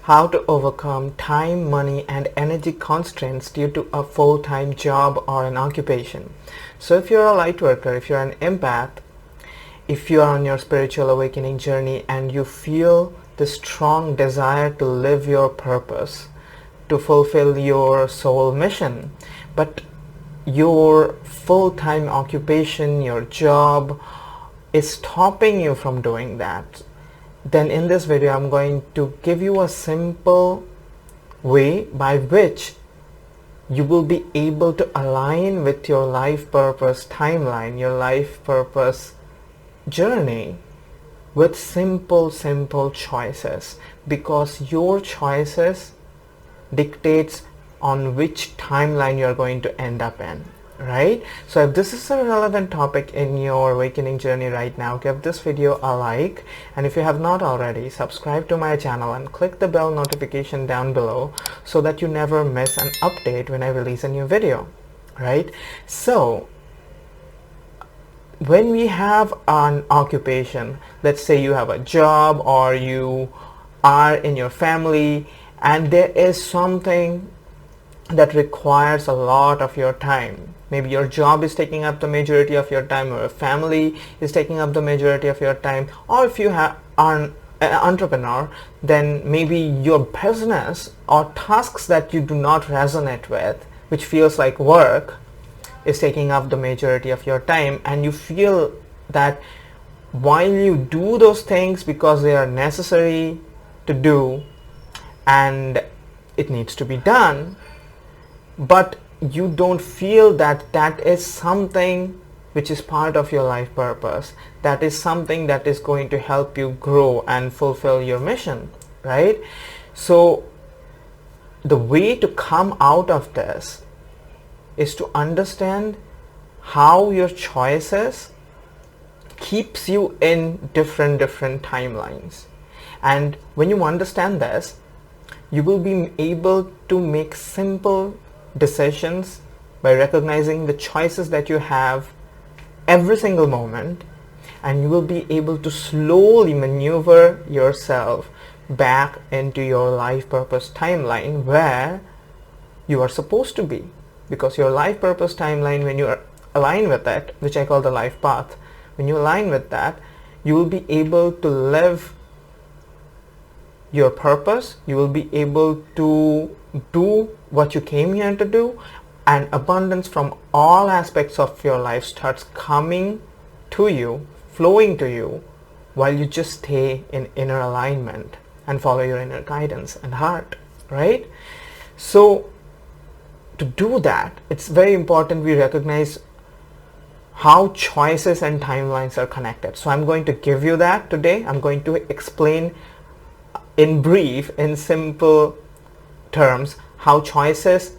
how to overcome time, money, and energy constraints due to a full-time job or an occupation. So if you're a light worker, if you're an empath, if you are on your spiritual awakening journey and you feel the strong desire to live your purpose, to fulfill your soul mission, but your full-time occupation, your job is stopping you from doing that, then in this video I'm going to give you a simple way by which you will be able to align with your life purpose timeline, your life purpose journey with simple choices, because your choices dictates on which timeline you're going to end up in, right? So if this is a relevant topic in your awakening journey right now, give this video a like, and if you have not already, subscribe to my channel and click the bell notification down below so that you never miss an update when I release a new video, right? So when we have an occupation, let's say you have a job or you are in your family and there is something that requires a lot of your time. Maybe your job is taking up the majority of your time, or a family is taking up the majority of your time, or if you are an entrepreneur, then maybe your business or tasks that you do not resonate with, which feels like work, is taking up the majority of your time, and you feel that while you do those things because they are necessary to do and it needs to be done, but you don't feel that that is something which is part of your life purpose, that is something that is going to help you grow and fulfill your mission, right? So the way to come out of this is to understand how your choices keeps you in different timelines. And when you understand this, you will be able to make simple decisions by recognizing the choices that you have every single moment, and you will be able to slowly maneuver yourself back into your life purpose timeline where you are supposed to be. Because your life purpose timeline, when you are aligned with it, which I call the life path, when you align with that, you will be able to live your purpose, you will be able to do what you came here to do, and abundance from all aspects of your life starts coming to you, flowing to you, while you just stay in inner alignment and follow your inner guidance and heart, right? So to do that, it's very important we recognize how choices and timelines are connected. So I'm going to give you that today. I'm going to explain in brief, in simple terms, how choices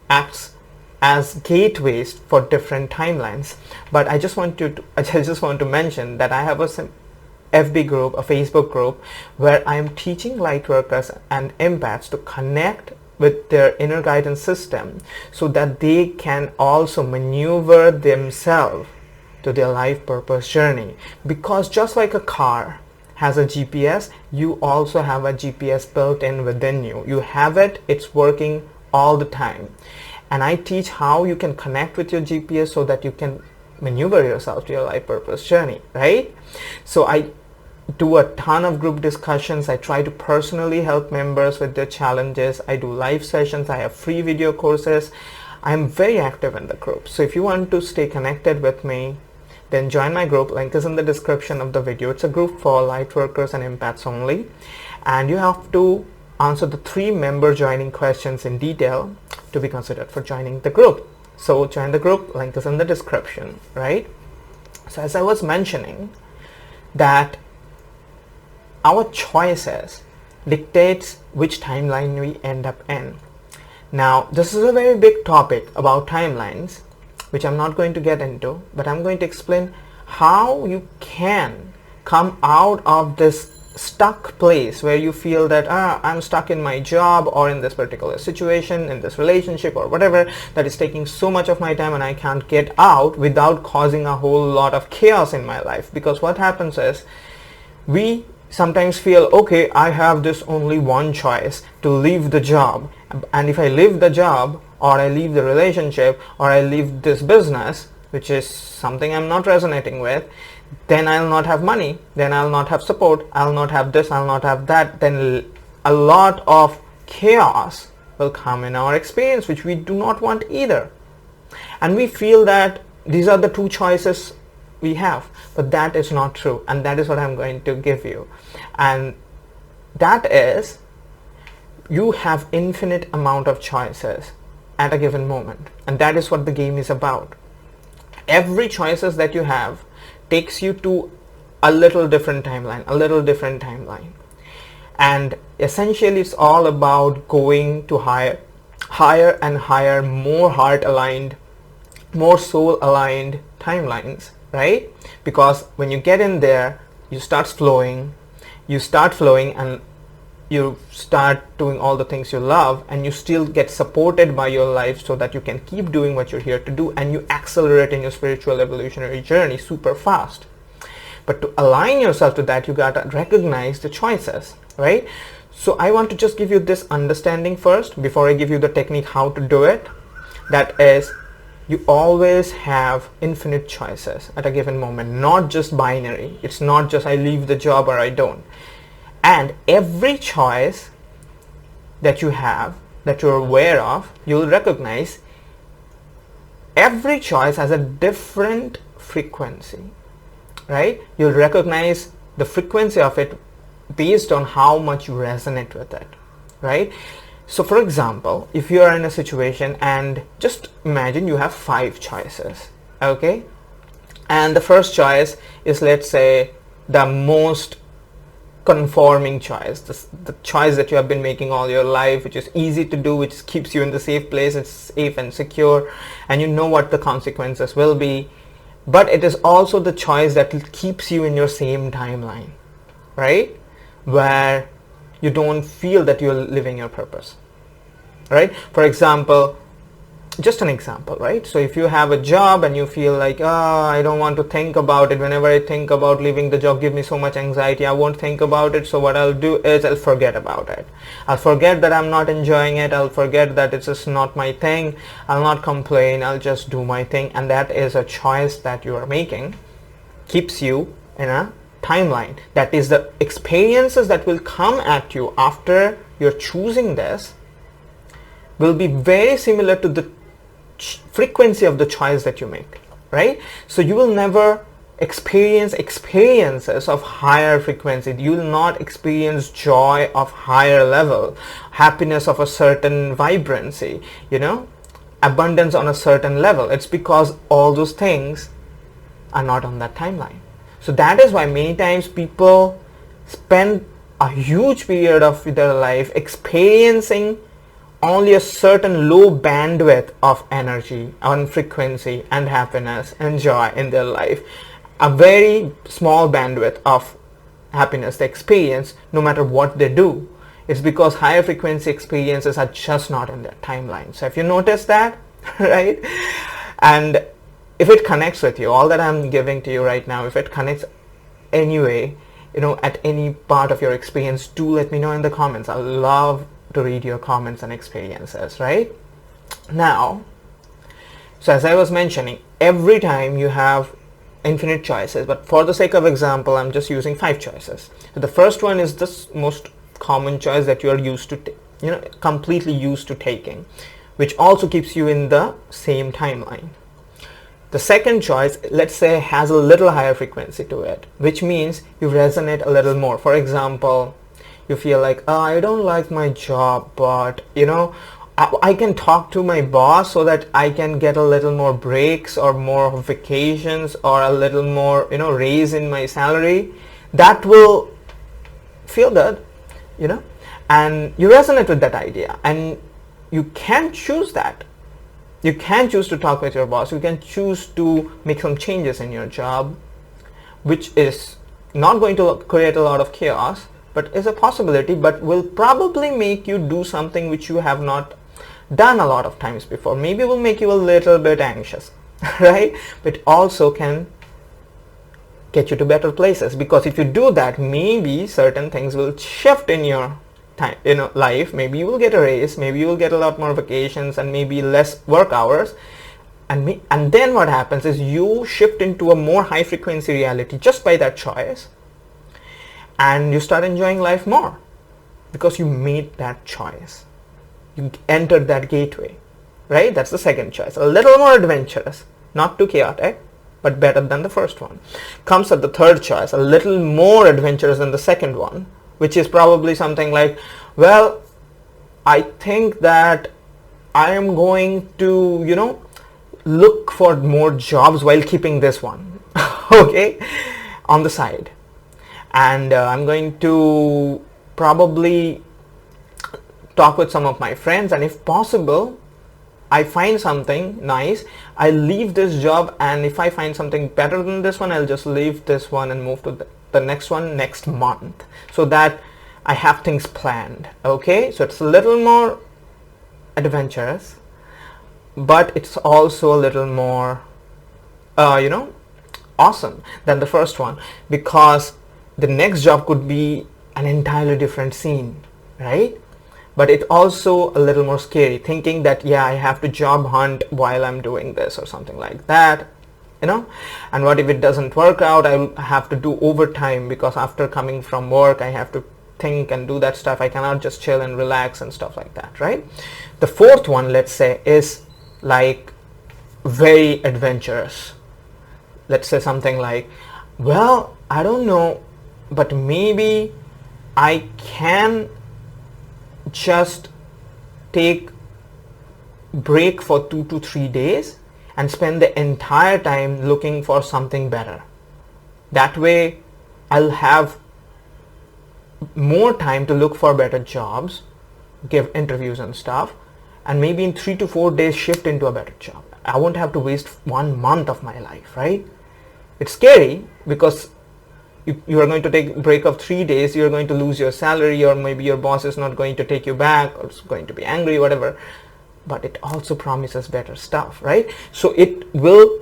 acts as gateways for different timelines. But I just want to mention that I have a FB group, a Facebook group, where I am teaching light workers and empaths to connect with their inner guidance system so that they can also maneuver themselves to their life purpose journey. Because just like a car has a GPS, you also have a GPS built in within you. You have it, it's working all the time. And I teach how you can connect with your GPS so that you can maneuver yourself to your life purpose journey, right? So I do a ton of group discussions. I try to personally help members with their challenges. I do live sessions. I have free video courses. I'm very active in the group. So if you want to stay connected with me, then join my group. Link is in the description of the video. It's a group for light workers and empaths only. And you have to answer the 3 member joining questions in detail to be considered for joining the group. So join the group. Link is in the description, right? So as I was mentioning, that our choices dictates which timeline we end up in. Now, this is a very big topic about timelines, which I'm not going to get into, but I'm going to explain how you can come out of this stuck place where you feel that I'm stuck in my job or in this particular situation, in this relationship or whatever, that is taking so much of my time and I can't get out without causing a whole lot of chaos in my life. Because what happens is we sometimes feel, okay, I have this only one choice, to leave the job, and if I leave the job, or I leave the relationship, or I leave this business, which is something I'm not resonating with, then I'll not have money, then I'll not have support, I'll not have this, I'll not have that, then a lot of chaos will come in our experience, which we do not want either. And we feel that these are the two choices we have, but that is not true, and that is what I'm going to give you. And that is, you have infinite amount of choices at a given moment, and that is what the game is about. Every choices that you have takes you to a little different timeline, and essentially it's all about going to higher and higher, more heart aligned, more soul aligned timelines, right? Because when you get in there, you start flowing, and you start doing all the things you love, and you still get supported by your life so that you can keep doing what you're here to do, and you accelerate in your spiritual evolutionary journey super fast. But to align yourself to that, you gotta recognize the choices, right? So I want to just give you this understanding first before I give you the technique how to do it. That is, you always have infinite choices at a given moment, not just binary. It's not just I leave the job or I don't. And every choice that you have, that you're aware of, you'll recognize every choice has a different frequency, right? You'll recognize the frequency of it based on how much you resonate with it, right? So for example, if you are in a situation, and just imagine you have 5 choices, okay? And the first choice is, let's say, the most conforming choice, the choice that you have been making all your life, which is easy to do, which keeps you in the safe place, it's safe and secure, and you know what the consequences will be. But it is also the choice that keeps you in your same timeline, right? Where you don't feel that you're living your purpose, right? For example, just an example, right? So if you have a job and you feel like, I don't want to think about it. Whenever I think about leaving the job, give me so much anxiety, I won't think about it. So what I'll do is I'll forget about it. I'll forget that I'm not enjoying it. I'll forget that it's just not my thing. I'll not complain. I'll just do my thing. And that is a choice that you are making, keeps you in a timeline. That is, the experiences that will come at you after you're choosing this will be very similar to the frequency of the choice that you make, right? So you will never experience experiences of higher frequency. You will not experience joy of higher level, happiness of a certain vibrancy, you know, abundance on a certain level. It's because all those things are not on that timeline. So that is why many times people spend a huge period of their life experiencing only a certain low bandwidth of energy and frequency and happiness and joy in their life. A very small bandwidth of happiness they experience no matter what they do. It's because higher frequency experiences are just not in their timeline. So if you notice that, right? And if it connects with you, all that I'm giving to you right now, if it connects anyway, you know, at any part of your experience, do let me know in the comments. I love to read your comments and experiences, right? Now, so as I was mentioning, every time you have infinite choices, but for the sake of example, I'm just using 5 choices. So the first one is the most common choice that you are used to, completely used to taking, which also keeps you in the same timeline. The second choice, let's say, has a little higher frequency to it, which means you resonate a little more. For example, you feel like, I don't like my job, but I can talk to my boss so that I can get a little more breaks or more vacations or a little more raise in my salary. That will feel good, and you resonate with that idea, and you can choose that. You can choose to talk with your boss. You can choose to make some changes in your job, which is not going to create a lot of chaos, but is a possibility, but will probably make you do something which you have not done a lot of times before. Maybe will make you a little bit anxious, right? But also can get you to better places. Because if you do that, maybe certain things will shift in your time, life. Maybe you will get a raise, maybe you will get a lot more vacations, and maybe less work hours. And then what happens is you shift into a more high frequency reality just by that choice, and you start enjoying life more because you made that choice. You entered that gateway, right? That's the second choice. A little more adventurous, not too chaotic, but better than the first one. Comes at the third choice, a little more adventurous than the second one, which is probably something like, well, I think that I am going to, look for more jobs while keeping this one, okay, on the side. And I'm going to probably talk with some of my friends, and if possible, I find something nice, I leave this job, and if I find something better than this one, I'll just leave this one and move to the next one next month, so that I have things planned, okay? So it's a little more adventurous, but it's also a little more, awesome than the first one, because the next job could be an entirely different scene, right? But it's also a little more scary, thinking that, yeah, I have to job hunt while I'm doing this or something like that, and what if it doesn't work out? I will have to do overtime, because after coming from work I have to think and do that stuff. I cannot just chill and relax and stuff like that, right? The fourth one, let's say, is like very adventurous. Let's say something like, well, I don't know, but maybe I can just take break for 2 to 3 days and spend the entire time looking for something better. That way I'll have more time to look for better jobs, give interviews and stuff, and maybe in 3 to 4 days shift into a better job. I won't have to waste 1 month of my life, right? It's scary because you are going to take a break of 3 days, you're going to lose your salary, or maybe your boss is not going to take you back, or is going to be angry, whatever. But it also promises better stuff, right? So it will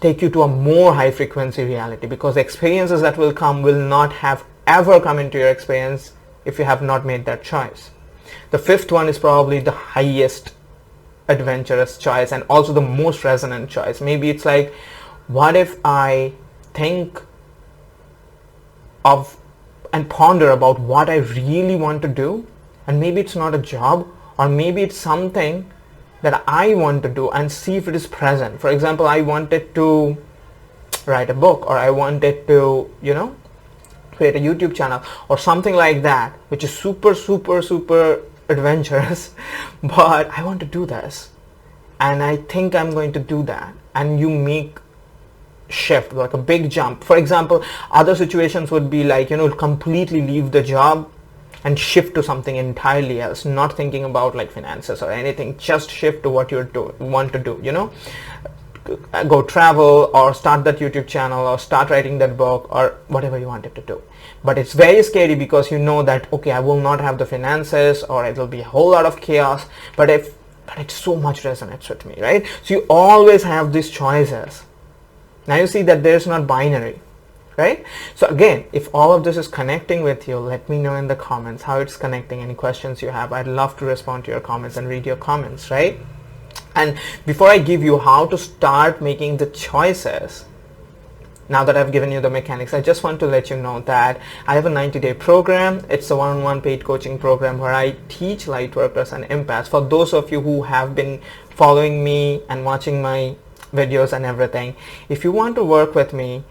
take you to a more high frequency reality, because the experiences that will come will not have ever come into your experience if you have not made that choice. The fifth one is probably the highest adventurous choice and also the most resonant choice. Maybe it's like, what if I think of and ponder about what I really want to do, and maybe it's not a job, or maybe it's something that I want to do, and see if it is present. For example, I wanted to write a book, or I wanted to, create a YouTube channel or something like that, which is super, super, super adventurous, but I want to do this, and I think I'm going to do that. And you make shift, like a big jump. For example, other situations would be like, completely leave the job and shift to something entirely else, not thinking about like finances or anything, just shift to what you want to do, go travel, or start that YouTube channel, or start writing that book, or whatever you wanted to do. But it's very scary because you know that, okay, I will not have the finances, or it will be a whole lot of chaos, but it so much resonates with me, right? So you always have these choices. Now you see that there's not binary, right? So again, if all of this is connecting with you, let me know in the comments how it's connecting. Any questions you have, I'd love to respond to your comments and read your comments, right? And before I give you how to start making the choices, now that I've given you the mechanics, I just want to let you know that I have a 90-day program. It's a one-on-one paid coaching program where I teach lightworkers and empaths. For those of you who have been following me and watching my videos and everything, if you want to work with me,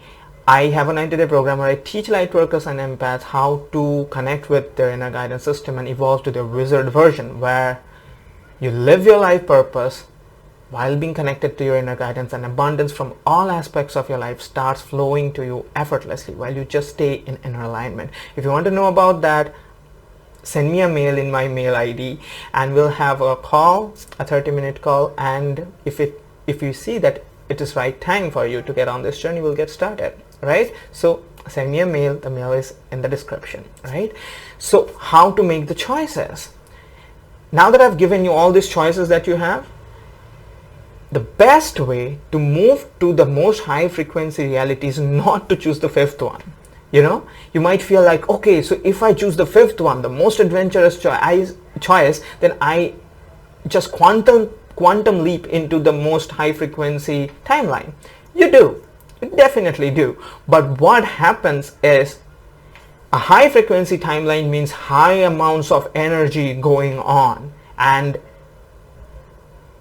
I have a 90-day program where I teach lightworkers and empaths how to connect with their inner guidance system and evolve to their wizard version, where you live your life purpose while being connected to your inner guidance, and abundance from all aspects of your life starts flowing to you effortlessly while you just stay in inner alignment. If you want to know about that, send me a mail in my mail ID, and we'll have a call, a 30-minute call, and if you see that it is right time for you to get on this journey, we'll get started, right? So send me a mail. The mail is in the description, right? So how to make the choices? Now that I've given you all these choices that you have, The best way to move to the most high frequency reality is not to choose the fifth one. You might feel like, okay, so if I choose the fifth one, the most adventurous choice, then I just quantum leap into the most high frequency timeline. You do. You definitely do. But what happens is, a high frequency timeline means high amounts of energy going on, and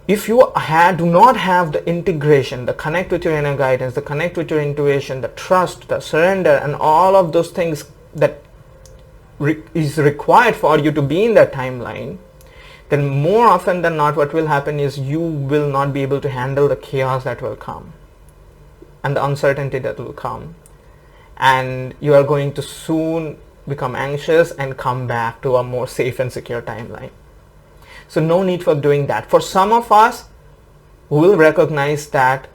if you do not have the integration, the connect with your inner guidance, the connect with your intuition, the trust, the surrender, and all of those things that is required for you to be in that timeline, then more often than not what will happen is you will not be able to handle the chaos that will come and the uncertainty that will come, and you are going to soon become anxious and come back to a more safe and secure timeline. So no need for doing that. For some of us who will recognize that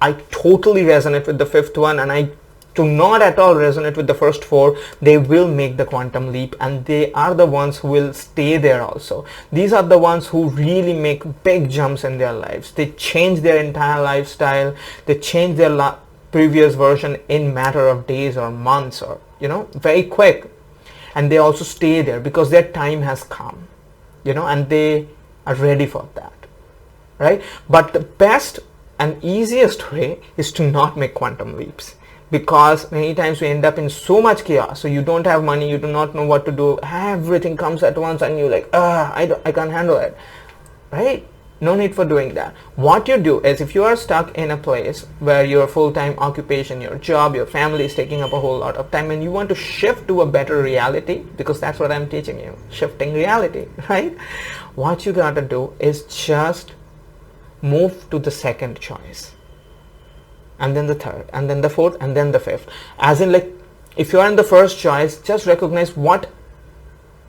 I totally resonate with the fifth one and I do not at all resonate with the first four, they will make the quantum leap, and they are the ones who will stay there also. These are the ones who really make big jumps in their lives. They change their entire lifestyle. They change their previous version in matter of days or months, or very quick. And they also stay there because their time has come. And they are ready for that, right? But the best and easiest way is to not make quantum leaps, because many times we end up in so much chaos. So you don't have money, you do not know what to do, everything comes at once, and you're like, I can't handle it, right? No need for doing that. What you do is, if you are stuck in a place where your full-time occupation, your job, your family is taking up a whole lot of time, and you want to shift to a better reality, because that's what I'm teaching you, shifting reality, right? What you gotta do is just move to the second choice, and then the third, and then the fourth, and then the fifth. As in, like, if you are in the first choice, just recognize what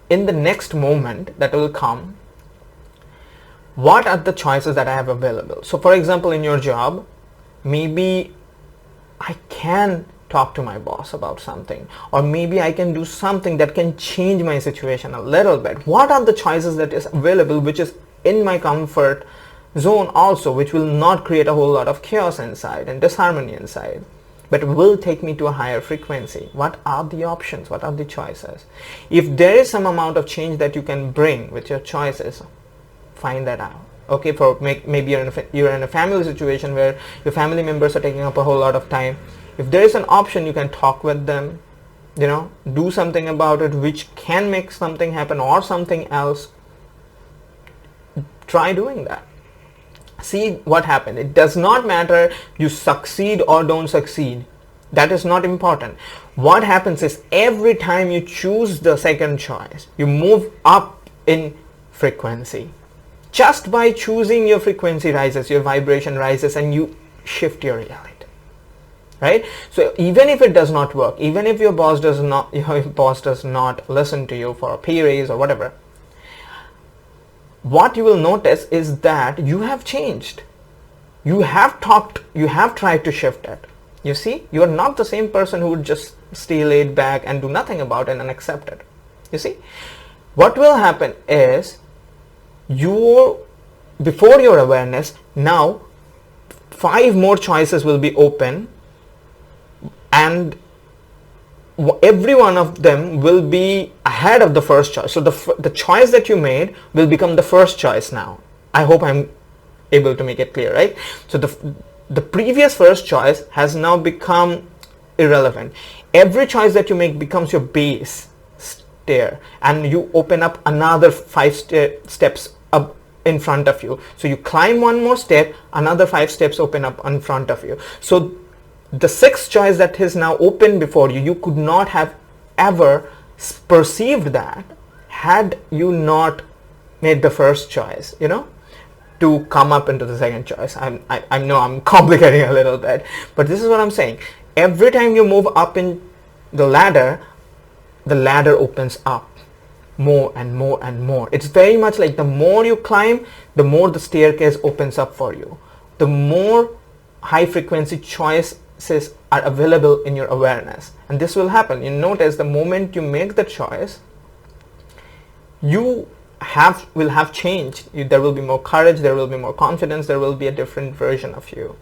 in the next moment that will come, what are the choices that I have available. So for example, in your job, maybe I can talk to my boss about something, or maybe I can do something that can change my situation a little bit. What are the choices that is available, which is in my comfort zone also, which will not create a whole lot of chaos inside and disharmony inside, but will take me to a higher frequency? What are the options? What are the choices? If there is some amount of change that you can bring with your choices, find that out. Okay, for maybe you're in a family situation where your family members are taking up a whole lot of time. If there is an option, you can talk with them, do something about it, which can make something happen or something else. Try doing that. See what happens. It does not matter you succeed or don't succeed. That is not important. What happens is, every time you choose the second choice, you move up in frequency. Just by choosing, your frequency rises, your vibration rises, and you shift your reality, right? So even if it does not work, even if your boss does not listen to you for a pay raise or whatever, what you will notice is that you have changed. You have tried to shift it. You see, you are not the same person who would just stay laid back and do nothing about it and accept it. You see, what will happen is, before your awareness, now 5 more choices will be open, and every one of them will be ahead of the first choice. So the choice that you made will become the first choice now. I hope I'm able to make it clear, right? So the previous first choice has now become irrelevant. Every choice that you make becomes your base stair, and you open up another 5 steps up in front of you. So you climb one more step, another 5 steps open up in front of you. So the 6th choice that is now open before you, you could not have ever perceived that had you not made the first choice, to come up into the second choice. I know I'm complicating a little bit, but this is what I'm saying. Every time you move up in the ladder opens up more and more and more. It's very much like, the more you climb, the more the staircase opens up for you. The more high frequency choices are available in your awareness, and this will happen. You notice the moment you make the choice, you will have changed. There will be more courage, there will be more confidence, there will be a different version of you,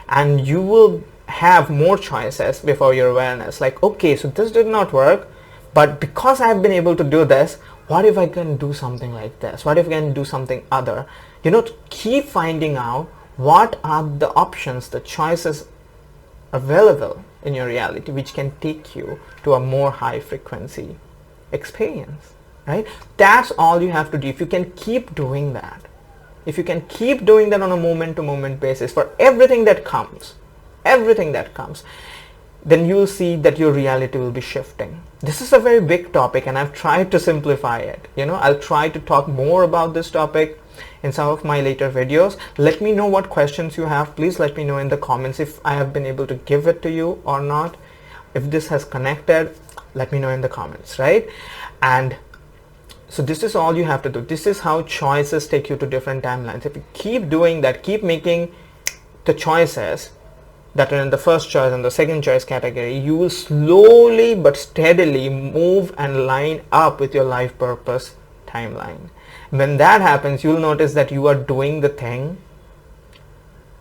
and you will have more choices before your awareness, like, okay, so this did not work, but because I've been able to do this, what if I can do something like this? What if I can do something other? To keep finding out what are the options, the choices available in your reality, which can take you to a more high frequency experience, right? That's all you have to do. If you can keep doing that, on a moment to moment basis for everything that comes, then you'll see that your reality will be shifting. This is a very big topic, and I've tried to simplify it. I'll try to talk more about this topic in some of my later videos. Let me know what questions you have. Please let me know in the comments if I have been able to give it to you or not. If this has connected, let me know in the comments, right? And so this is all you have to do. This is how choices take you to different timelines. If you keep doing that, keep making the choices that are in the first choice and the second choice category, you will slowly but steadily move and line up with your life purpose timeline. When that happens, you'll notice that you are doing the thing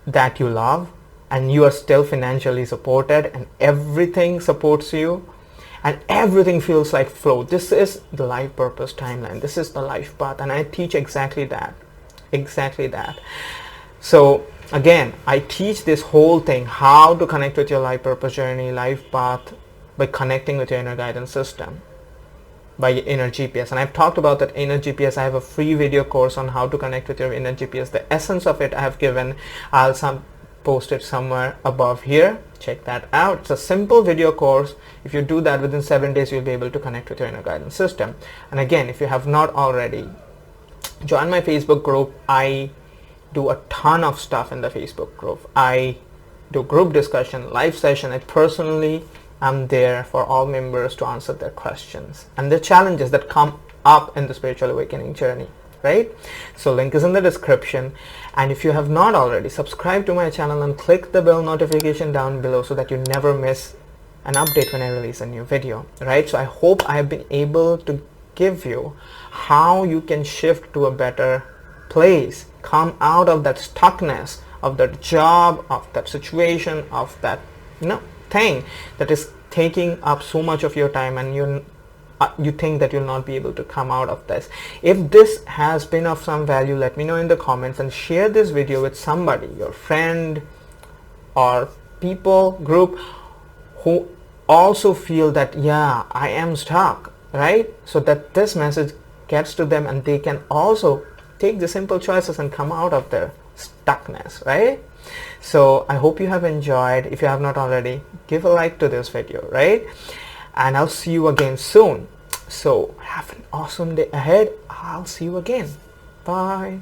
that you love, and you are still financially supported, and everything supports you, and everything feels like flow. This is the life purpose timeline. This is the life path, and I teach exactly that. So again, I teach this whole thing, how to connect with your life purpose journey, life path, by connecting with your inner guidance system, by your inner GPS. And I've talked about that inner GPS. I have a free video course on how to connect with your inner GPS. The essence of it I have given. I'll post it somewhere above here. Check that out. It's a simple video course. If you do that within 7 days, you'll be able to connect with your inner guidance system. And again, if you have not already, join my Facebook group. I do a ton of stuff in the Facebook group. I do group discussion, live session. I personally am there for all members to answer their questions and the challenges that come up in the spiritual awakening journey, right? So link is in the description. And if you have not already, subscribe to my channel and click the bell notification down below so that you never miss an update when I release a new video, right? So I hope I have been able to give you how you can shift to a better place, come out of that stuckness of that job, of that situation, of that thing that is taking up so much of your time, and you think that you'll not be able to come out of this. If this has been of some value, let me know in the comments, and share this video with somebody, your friend or people group who also feel that, yeah, I am stuck, right? So that this message gets to them and they can also take the simple choices and come out of their stuckness, right? So I hope you have enjoyed. If you have not already, give a like to this video, right? And I'll see you again soon. So have an awesome day ahead. I'll see you again. Bye.